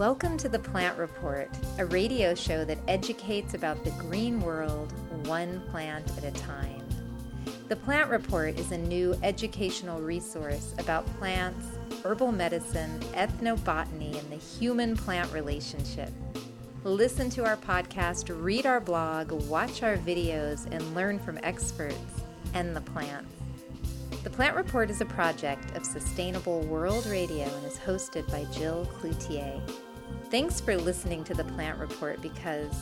Welcome to The Plant Report, a radio show that educates about the green world one plant at a time. The Plant Report is a new educational resource about plants, herbal medicine, ethnobotany, and the human-plant relationship. Listen to our podcast, read our blog, watch our videos, and learn from experts and the plants. The Plant Report is a project of Sustainable World Radio and is hosted by Jill Cloutier. Thanks for listening to The Plant Report because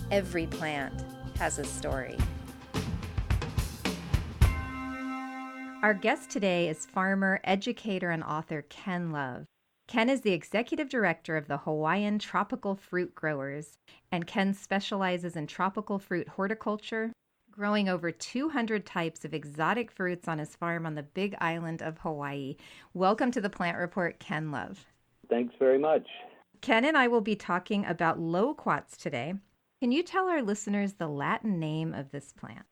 every plant has a story. Our guest today is farmer, educator, and author Ken Love. Ken is the executive director of the Hawaiian Tropical Fruit Growers, and Ken specializes in tropical fruit horticulture, growing over 200 types of exotic fruits on his farm on the Big Island of Hawaii. Welcome to the Plant Report, Ken Love. Thanks very much. Ken and I will be talking about loquats today. Can you tell our listeners the Latin name of this plant?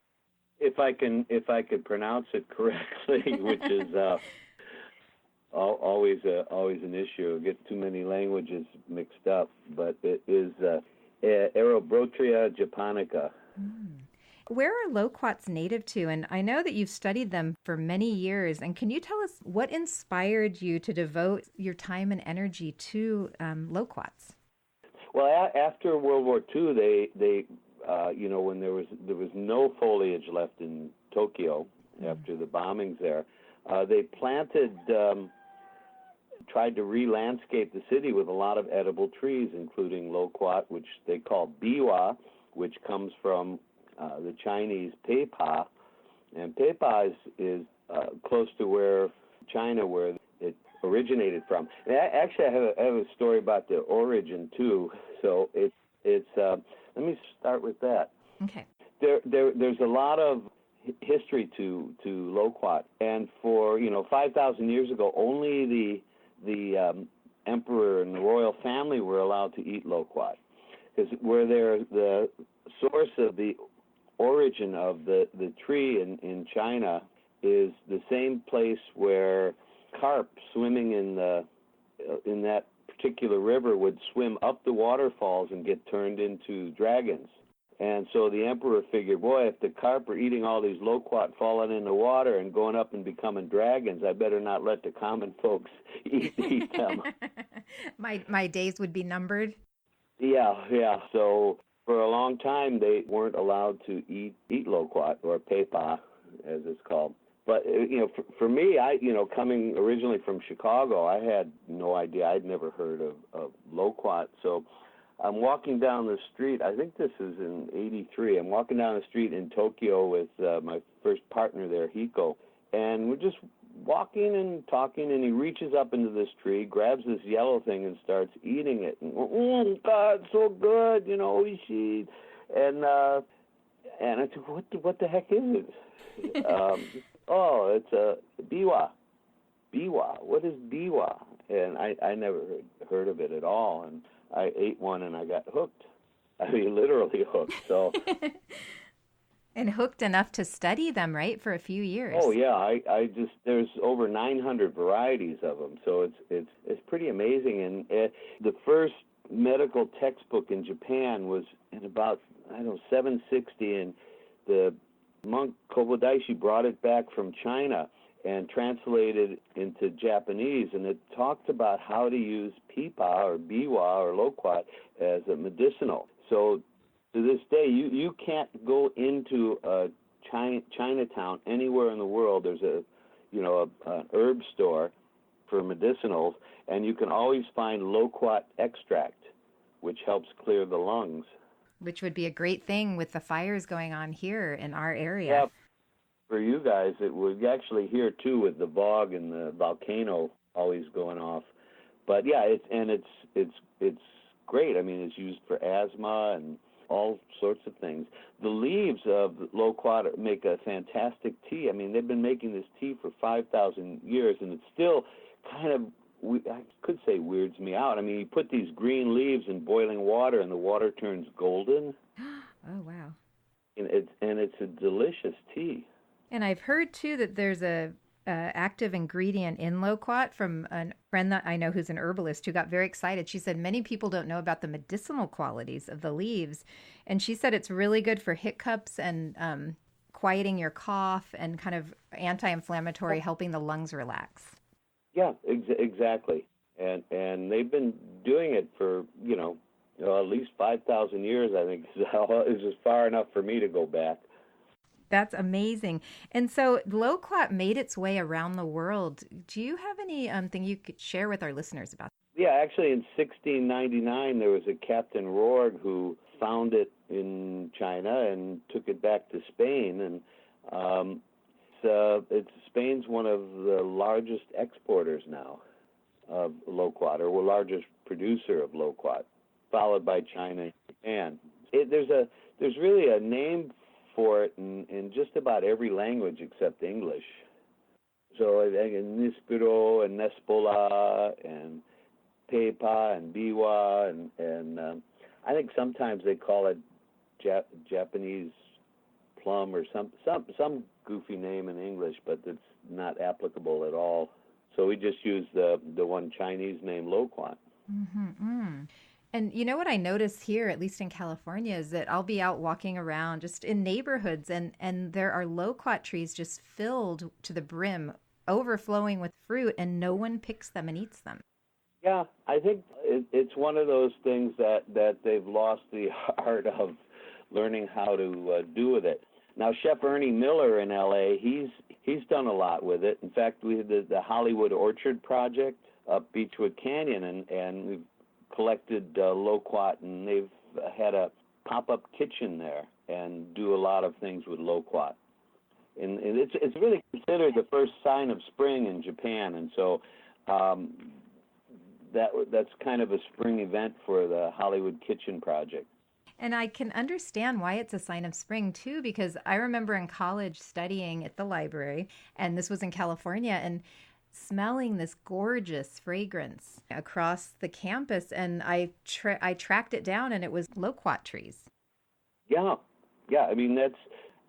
If I could pronounce it correctly, which is always an issue. I get too many languages mixed up, but it is Eriobotrya japonica. Where are loquats native to? And I know that you've studied them for many years. And can you tell us what inspired you to devote your time and energy to loquats? Well, after World War II, they when there was no foliage left in Tokyo after the bombings there, they tried to re-landscape the city with a lot of edible trees, including loquat, which they call biwa, which comes from the Chinese pipa, and pipa is close to where it originated from. And actually, I have a story about the origin too. So it's let me start with that. Okay. There's a lot of history to loquat, and for 5,000 years ago, only the emperor and the royal family were allowed to eat loquat, because where they're the source of the origin of the tree in China is the same place where carp swimming in that particular river would swim up the waterfalls and get turned into dragons. And so the emperor figured, boy, if the carp are eating all these loquat falling in the water and going up and becoming dragons, I better not let the common folks eat them. My days would be numbered. Yeah. So for a long time, they weren't allowed to eat loquat, or pepa, as it's called. But, for me, coming originally from Chicago, I had no idea. I'd never heard of loquat. So I'm walking down the street. I think this is in '83. I'm walking down the street in Tokyo with my first partner there, Hiko. And we're just walking and talking, and he reaches up into this tree, grabs this yellow thing, and starts eating it. And, oh, God, so good, oishi. And I said, what the heck is it? Oh, it's a biwa. Biwa. What is biwa? And I never heard of it at all. And I ate one and I got hooked. I mean, literally hooked. So. And hooked enough to study them, right, for a few years. Oh yeah, there's over 900 varieties of them. So it's pretty amazing. And the first medical textbook in Japan was in about 760, and the monk Kobodaishi brought it back from China and translated into Japanese, and it talked about how to use pipa or biwa or loquat as a medicinal. So to this day, you can't go into a Chinatown anywhere in the world. There's an herb store for medicinals, and you can always find loquat extract, which helps clear the lungs. Which would be a great thing with the fires going on here in our area. Yeah, for you guys, it would actually here too, with the bog and the volcano always going off. But yeah, it's great. I mean, it's used for asthma and all sorts of things. The leaves of loquat make a fantastic tea. I mean, they've been making this tea for 5,000 years, and it's still kind of, I could say, weirds me out. I mean, you put these green leaves in boiling water, and the water turns golden. Oh, wow. And it's a delicious tea. And I've heard, too, that there's a active ingredient in loquat from a friend that I know who's an herbalist who got very excited. She said many people don't know about the medicinal qualities of the leaves. And she said it's really good for hiccups and quieting your cough and kind of anti-inflammatory, helping the lungs relax. Yeah, exactly. And they've been doing it for, at least 5,000 years, I think, is just far enough for me to go back. That's amazing. And so loquat made its way around the world. Do you have any thing you could share with our listeners about that? Yeah, actually in 1699, there was a Captain Rourke who found it in China and took it back to Spain. And Spain's one of the largest exporters now of loquat, or the largest producer of loquat, followed by China and Japan. There's really a name for it in just about every language except English. So I think Nispiro and Nespola and Pipa and Biwa and I think sometimes they call it Japanese plum or some goofy name in English, but it's not applicable at all. So we just use the one Chinese name, loquat. Mm-hmm. And you know what I notice here, at least in California, is that I'll be out walking around just in neighborhoods and there are loquat trees just filled to the brim, overflowing with fruit, and no one picks them and eats them. Yeah, I think it's one of those things that they've lost the art of learning how to do with it. Now, Chef Ernie Miller in L.A., he's done a lot with it. In fact, we had the Hollywood Orchard Project up Beechwood Canyon, and we've collected loquat, and they've had a pop-up kitchen there and do a lot of things with loquat. And it's really considered the first sign of spring in Japan, and so that's kind of a spring event for the Hollywood Kitchen Project. And I can understand why it's a sign of spring, too, because I remember in college studying at the library, and this was in California, and smelling this gorgeous fragrance across the campus, and I tracked it down, and it was loquat trees. Yeah. I mean,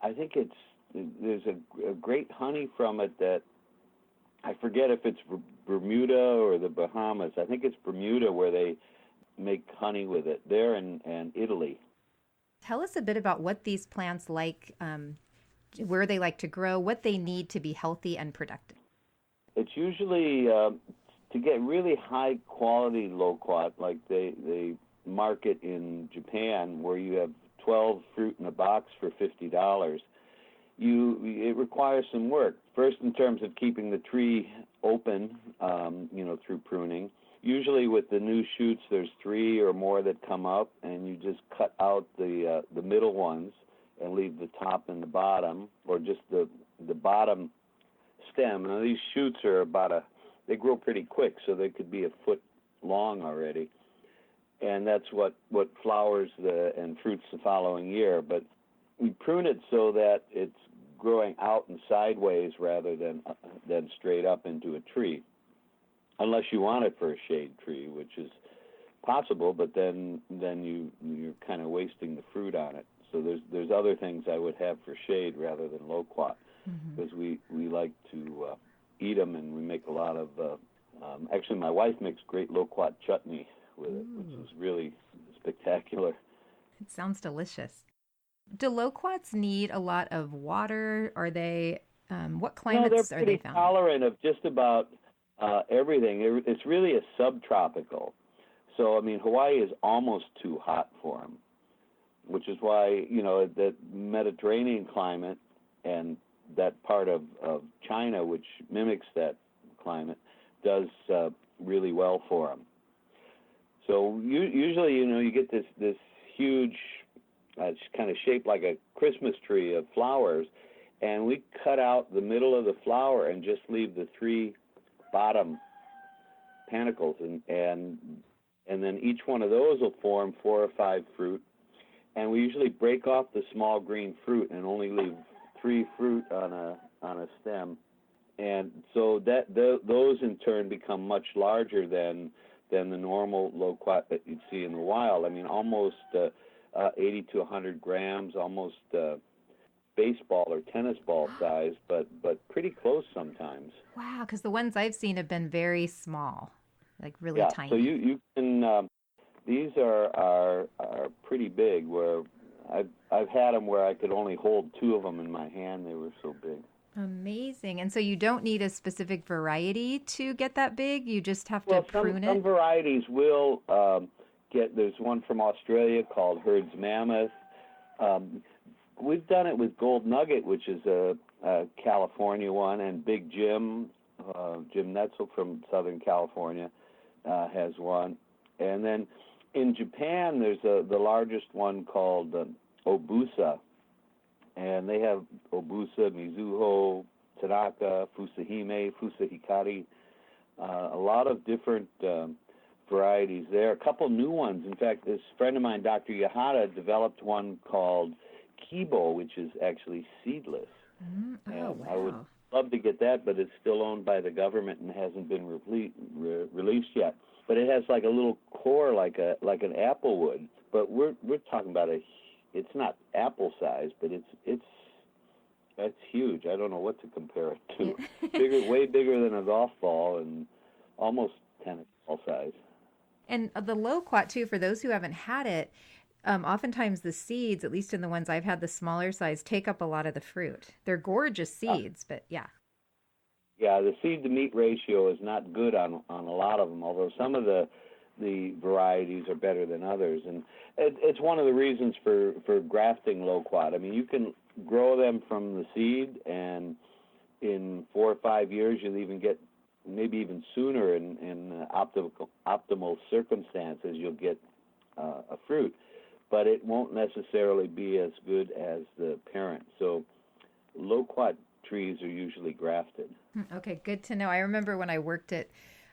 I think there's a great honey from it that I forget if it's Bermuda or the Bahamas. I think it's Bermuda where they make honey with it, there and Italy. Tell us a bit about what these plants like, where they like to grow, what they need to be healthy and productive. It's usually to get really high quality loquat, like they market in Japan, where you have 12 fruit in a box for $50. It requires some work. First, in terms of keeping the tree open, through pruning. Usually, with the new shoots, there's 3 or more that come up, and you just cut out the middle ones and leave the top and the bottom, or just the bottom stem. Now, these shoots are they grow pretty quick, so they could be a foot long already. And that's what flowers and fruits the following year. But we prune it so that it's growing out and sideways rather than straight up into a tree, unless you want it for a shade tree, which is possible, but then you're kind of wasting the fruit on it. So there's other things I would have for shade rather than loquat, because we like to eat them, and we make a lot of. Actually, my wife makes great loquat chutney with it, which is really spectacular. It sounds delicious. Do loquats need a lot of water? Are they? What climates are they found? They're pretty tolerant of just about everything. It's really a subtropical. So, I mean, Hawaii is almost too hot for them, which is why, the Mediterranean climate and that part of China, which mimics that climate, does really well for them. So usually, you get this huge, it's kind of shaped like a Christmas tree of flowers, and we cut out the middle of the flower and just leave the 3 bottom panicles, and then each one of those will form 4 or 5 fruit, and we usually break off the small green fruit and only leave 3 fruit on a stem, and so those in turn become much larger than the normal loquat that you'd see in the wild. I mean, almost 80 to 100 grams, almost baseball or tennis ball size, but pretty close sometimes. Wow, because the ones I've seen have been very small, like really tiny. So you can these are pretty big. Where I've had them where I could only hold 2 of them in my hand. They were so big. Amazing. And so you don't need a specific variety to get that big. You just have to prune it. Some varieties will get. There's one from Australia called Herd's Mammoth. We've done it with Gold Nugget, which is a California one, and Big Jim, Jim Netzel from Southern California, has one. And then in Japan, there's the largest one called Obusa, and they have Obusa, Mizuho, Tanaka, Fusahime, Fusahikari, a lot of different varieties there. A couple new ones. In fact, this friend of mine, Dr. Yahata, developed one called Kibo, which is actually seedless. Wow. I would love to get that, but it's still owned by the government and hasn't been released yet. But it has like a little core, like an apple would. But we're talking about it's not apple size, but that's huge. I don't know what to compare it to. Way bigger than a golf ball and almost tennis ball size. And the loquat too, for those who haven't had it, oftentimes the seeds, at least in the ones I've had, the smaller size, take up a lot of the fruit. They're gorgeous seeds, but yeah. Yeah, the seed-to-meat ratio is not good on a lot of them, although some of the varieties are better than others. And it's one of the reasons for grafting loquat. I mean, you can grow them from the seed, and in 4 or 5 years, you'll even get, maybe even sooner in optimal circumstances, you'll get a fruit. But it won't necessarily be as good as the parent. So loquat trees are usually grafted. Okay, good to know. I remember when I worked at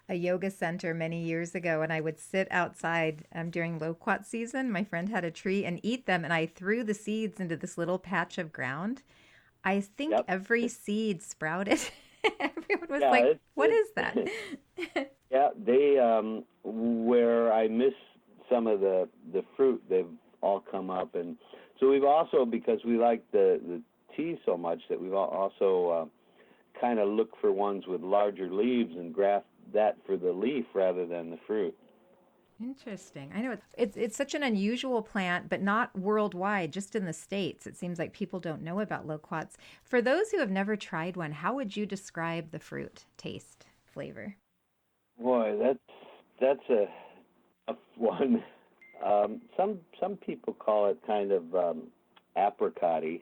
a yoga center many years ago, and I would sit outside during loquat season. My friend had a tree and eat them, and I threw the seeds into this little patch of ground. I think every seed sprouted. Everyone was like, what is that? Yeah, they, where I miss some of the fruit, they've all come up. And so we've also, because we like the tea so much, that we've also kind of look for ones with larger leaves and graft that for the leaf rather than the fruit. Interesting. I know it's such an unusual plant, but not worldwide, just in the States. It seems like people don't know about loquats. For those who have never tried one, how would you describe the fruit, taste, flavor? Boy, that's a tough one. Some people call it kind of apricot-y,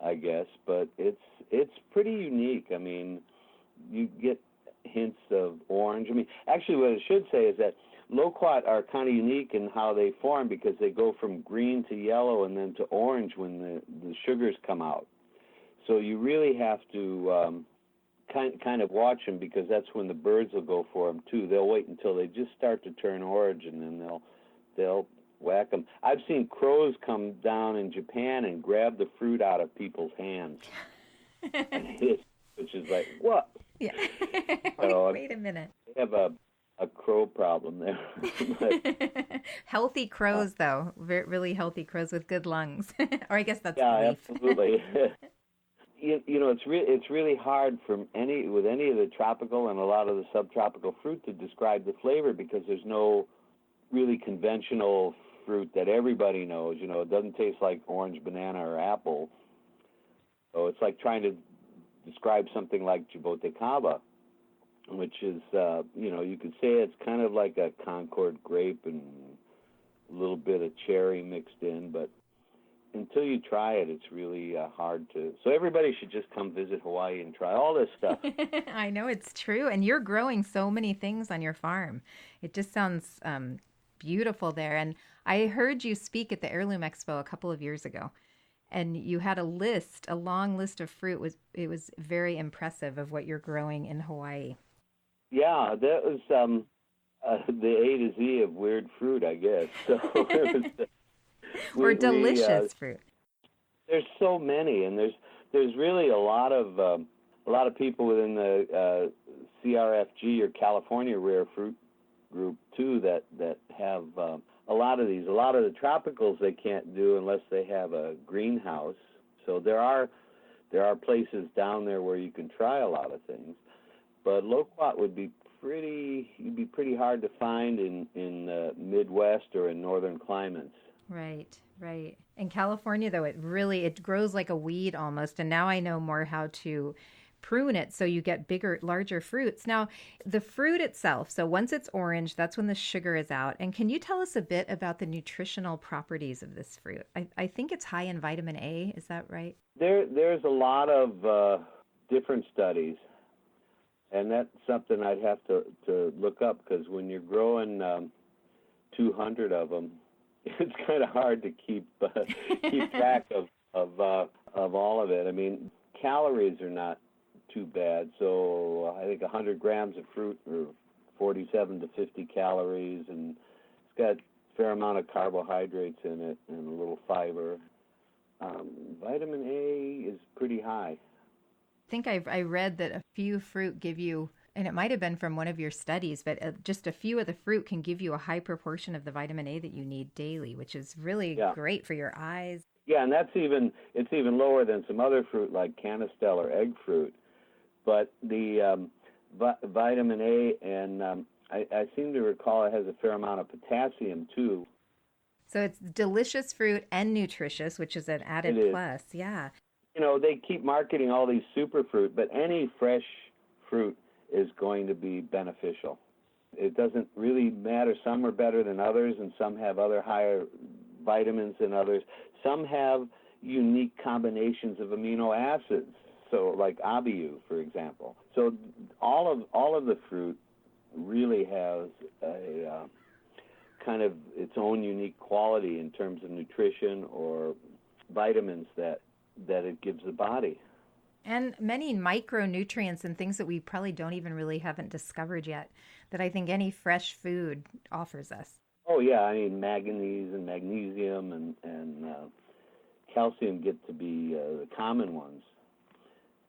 I guess, but it's pretty unique. I mean, you get hints of orange. I mean, actually, what I should say is that loquat are kind of unique in how they form, because they go from green to yellow and then to orange when the sugars come out. So you really have to kind of watch them, because that's when the birds will go for them too. They'll wait until they just start to turn orange, and then they'll whack them. I've seen crows come down in Japan and grab the fruit out of people's hands, which is like, what? Yeah. So, wait a minute. They have a crow problem there. But, healthy crows, though. Really healthy crows with good lungs. Or I guess that's the leaf. Absolutely. You know, it's really hard with any of the tropical and a lot of the subtropical fruit to describe the flavor, because there's no really conventional fruit that everybody knows. You know, it doesn't taste like orange, banana, or apple. So it's like trying to describe something like japonica, which is, you could say it's kind of like a Concord grape and a little bit of cherry mixed in, but until you try it, it's really hard to. So everybody should just come visit Hawaii and try all this stuff. I know, it's true. And you're growing so many things on your farm. It just sounds beautiful there. And I heard you speak at the Heirloom Expo a couple of years ago, and you had a long list of fruit. It was very impressive of what you're growing in Hawaii. Yeah, that was the A to Z of weird fruit, I guess. So it was, or delicious fruit. There's so many, and there's really a lot of people within the CRFG, or California Rare Fruit Group too, that have a lot of these. A lot of the tropicals they can't do unless they have a greenhouse. So there are places down there where you can try a lot of things, but loquat would be pretty hard to find in the Midwest or in northern climates. Right, right. In California, though, it grows like a weed almost. And now I know more how to prune it so you get larger fruits. Now, the fruit itself, so once it's orange, that's when the sugar is out. And can you tell us a bit about the nutritional properties of this fruit? I think it's high in vitamin A. Is that right? There's a lot of different studies, and that's something I'd have to look up, because when you're growing 200 of them, it's kind of hard to keep track of all of it. I mean, calories are not too bad. So I think 100 grams of fruit are 47 to 50 calories, and it's got a fair amount of carbohydrates in it and a little fiber. Vitamin A is pretty high. I think I read that a few fruit give you, and it might have been from one of your studies, but just a few of the fruit can give you a high proportion of the vitamin A that you need daily, which is really great for your eyes. Yeah, and it's even lower than some other fruit like canistel or egg fruit. But the vitamin A, and I seem to recall it has a fair amount of potassium too. So it's delicious fruit and nutritious, which is an added plus. Yeah. You know, they keep marketing all these superfruit, but any fresh fruit is going to be beneficial. It doesn't really matter. Some are better than others, and some have other higher vitamins than others. Some have unique combinations of amino acids, so like abiu, for example. So all of the fruit really has a kind of its own unique quality in terms of nutrition or vitamins that it gives the body. And many micronutrients and things that we probably haven't discovered yet, that I think any fresh food offers us. Oh, yeah. I mean, manganese and magnesium and calcium get to be the common ones.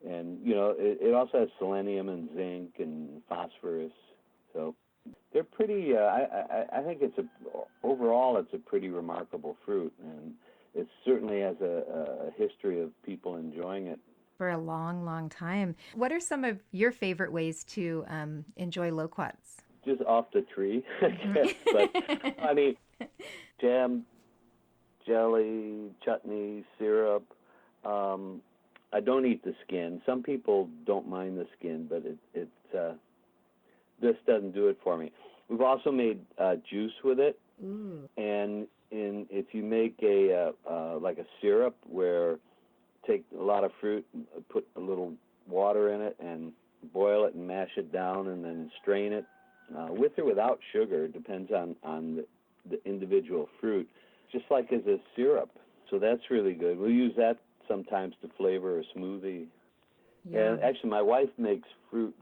And, you know, it also has selenium and zinc and phosphorus. So they're pretty, I think overall it's a pretty remarkable fruit. And it certainly has a history of people enjoying it for a long, long time. What are some of your favorite ways to enjoy loquats? Just off the tree, I guess. But, I mean, jam, jelly, chutney, syrup. I don't eat the skin. Some people don't mind the skin, but it this doesn't do it for me. We've also made juice with it. Ooh. And if you make like a syrup where take a lot of fruit, put a little water in it, and boil it and mash it down, and then strain it, with or without sugar. It depends on the individual fruit, just like as a syrup. So that's really good. We'll use that sometimes to flavor a smoothie. Yeah. And actually, my wife makes fruit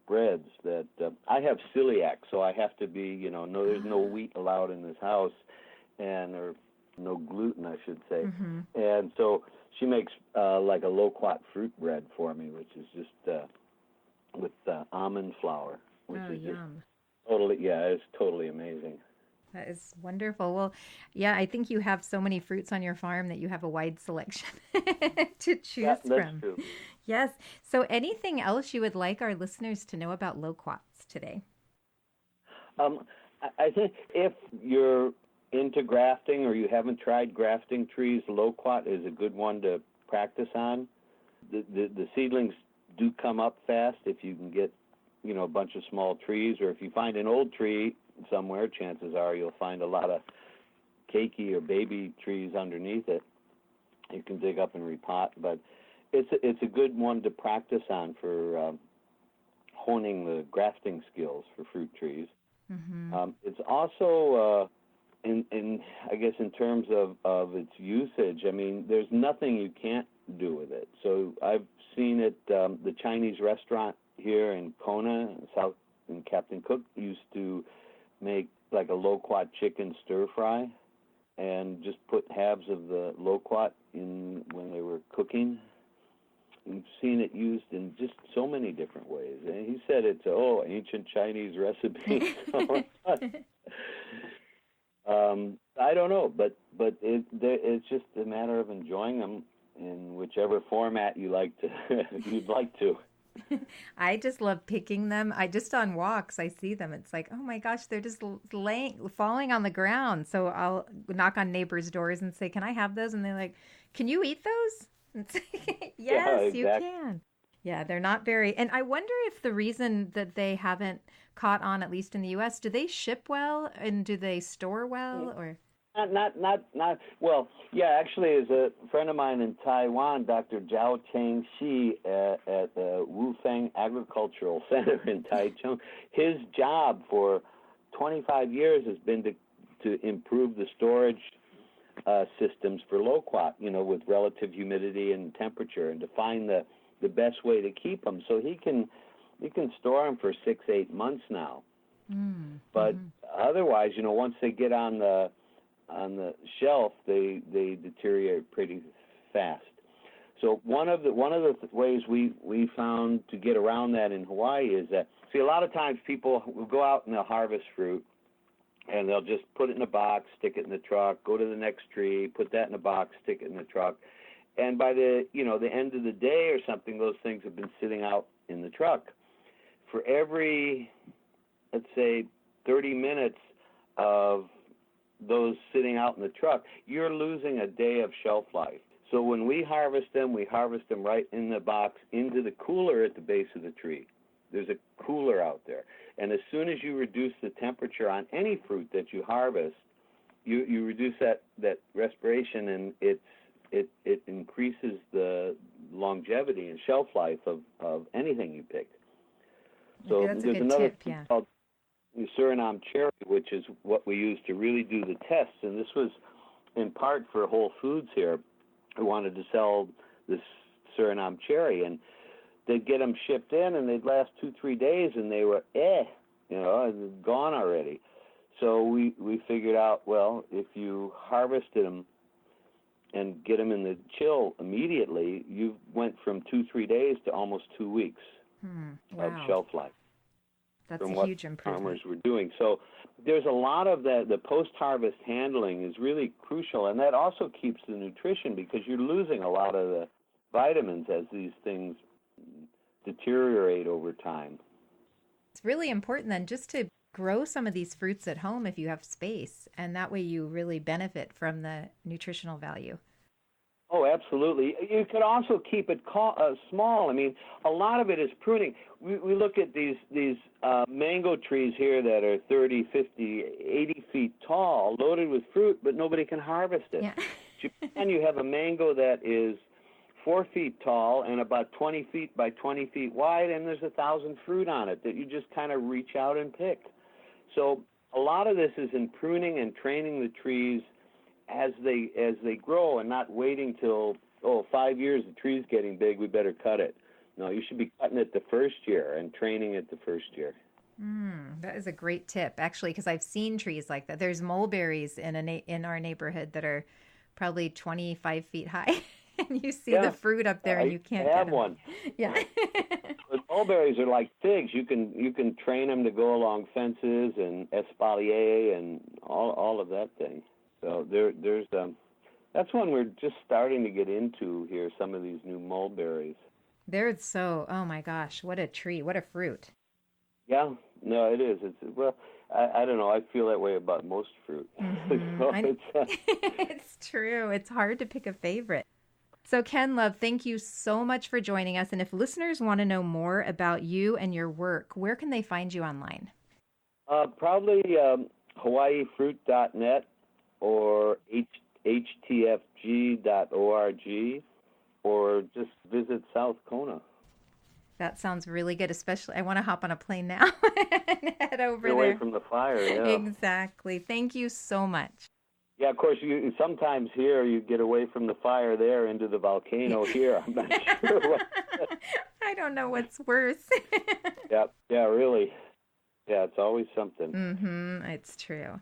breads that I have celiac, so I have to be, there's no wheat allowed in this house, or no gluten, I should say. Mm-hmm. And so she makes like a loquat fruit bread for me, which is just with almond flour, which is yum. It's totally amazing. That is wonderful. Well, yeah, I think you have so many fruits on your farm that you have a wide selection to choose from. That's true. Yes. So anything else you would like our listeners to know about loquats today? I think if you're into grafting or you haven't tried grafting trees, loquat is a good one to practice on. The seedlings do come up fast if you can get, a bunch of small trees, or if you find an old tree somewhere, chances are you'll find a lot of keiki or baby trees underneath it. You can dig up and repot, but it's a good one to practice on for honing the grafting skills for fruit trees. Mm-hmm. It's also I guess in terms of its usage, I mean, there's nothing you can't do with it. So I've seen it, the Chinese restaurant here in Kona, South in Captain Cook, used to make like a loquat chicken stir fry and just put halves of the loquat in when they were cooking. We've seen it used in just so many different ways. And he said it's ancient Chinese recipe. I don't know, but it's just a matter of enjoying them in whichever format you'd like to. I just love picking them. On walks, I see them. It's like, oh my gosh, they're just falling on the ground. So I'll knock on neighbors' doors and say, can I have those? And they're like, can you eat those? It's like, yes, exactly. You can. Yeah, they're not very, and I wonder if the reason that they haven't caught on, at least in the U.S., do they ship well and do they store well, or? Not well. Yeah, actually, as a friend of mine in Taiwan, Dr. Zhao Cheng Shi at the Wufeng Agricultural Center in Taichung, his job for 25 years has been to improve the storage systems for loquat, with relative humidity and temperature, and to find the best way to keep them. So he can store them for 6-8 months now. But otherwise, once they get on the shelf, they deteriorate pretty fast. So one of the ways we found to get around that in Hawaii is that, a lot of times people will go out and they'll harvest fruit, and they'll just put it in a box, stick it in the truck, go to the next tree, put that in a box, stick it in the truck. And by the end of the day or something, those things have been sitting out in the truck. For every, let's say, 30 minutes of those sitting out in the truck, you're losing a day of shelf life. So when we harvest them right in the box into the cooler at the base of the tree. There's a cooler out there. And as soon as you reduce the temperature on any fruit that you harvest, you reduce that respiration, and it increases the longevity and shelf life of anything you pick. So that's there's a good another tip, yeah. called Suriname cherry, which is what we use to really do the tests. And this was in part for Whole Foods here, who wanted to sell this Suriname cherry. And they'd get them shipped in, and they'd last 2-3 days, and they were gone already. So we figured out, well, if you harvested them and get them in the chill immediately, you went from 2-3 days to almost 2 weeks of shelf life. That's from a what huge improvement. Farmers were doing. So there's a lot of that. The post-harvest handling is really crucial, and that also keeps the nutrition, because you're losing a lot of the vitamins as these things deteriorate over time. It's really important then just to grow some of these fruits at home if you have space, and that way you really benefit from the nutritional value. Oh, absolutely. You could also keep it small. I mean, a lot of it is pruning. We look at these mango trees here that are 30, 50, 80 feet tall, loaded with fruit, but nobody can harvest it. Yeah. Japan, you have a mango that is 4 feet tall and about 20 feet by 20 feet wide, and there's 1,000 fruit on it that you just kind of reach out and pick. So a lot of this is in pruning and training the trees as they grow, and not waiting till 5 years, the tree's getting big, we better cut it. No, you should be cutting it the first year and training it the first year. That is a great tip, actually, because I've seen trees like that. There's mulberries in our neighborhood that are probably 25 feet high, and you see the fruit up there, and you can't get them. One. Yeah. But mulberries are like figs. You can train them to go along fences and espalier and all of that thing. So there's that's one we're just starting to get into here, some of these new mulberries. Oh my gosh, what a treat, what a fruit. Yeah, no, it is. I don't know, I feel that way about most fruit. Mm-hmm. It's true, it's hard to pick a favorite. So Ken Love, thank you so much for joining us. And if listeners want to know more about you and your work, where can they find you online? Probably hawaiifruit.net or htfg.org, or just visit South Kona. That sounds really good, especially I want to hop on a plane now and head over there. Away from the fire, yeah. Exactly. Thank you so much. Yeah, of course, sometimes here you get away from the fire there into the volcano here. I'm not sure. I don't know what's worse. Yeah, really. Yeah, it's always something. It's true.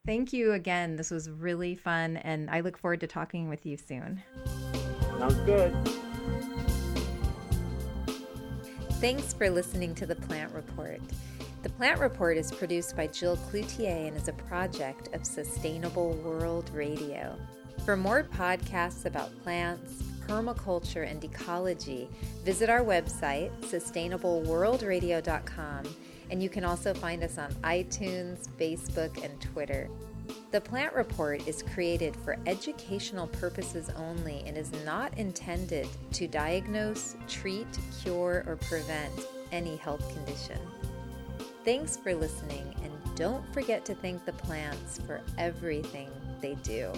Thank you again. This was really fun, and I look forward to talking with you soon. Sounds good. Thanks for listening to The Plant Report. The Plant Report is produced by Jill Cloutier and is a project of Sustainable World Radio. For more podcasts about plants, permaculture and ecology, visit our website, sustainableworldradio.com, and you can also find us on iTunes, Facebook, and Twitter. The Plant Report is created for educational purposes only and is not intended to diagnose, treat, cure, or prevent any health condition. Thanks for listening, and don't forget to thank the plants for everything they do.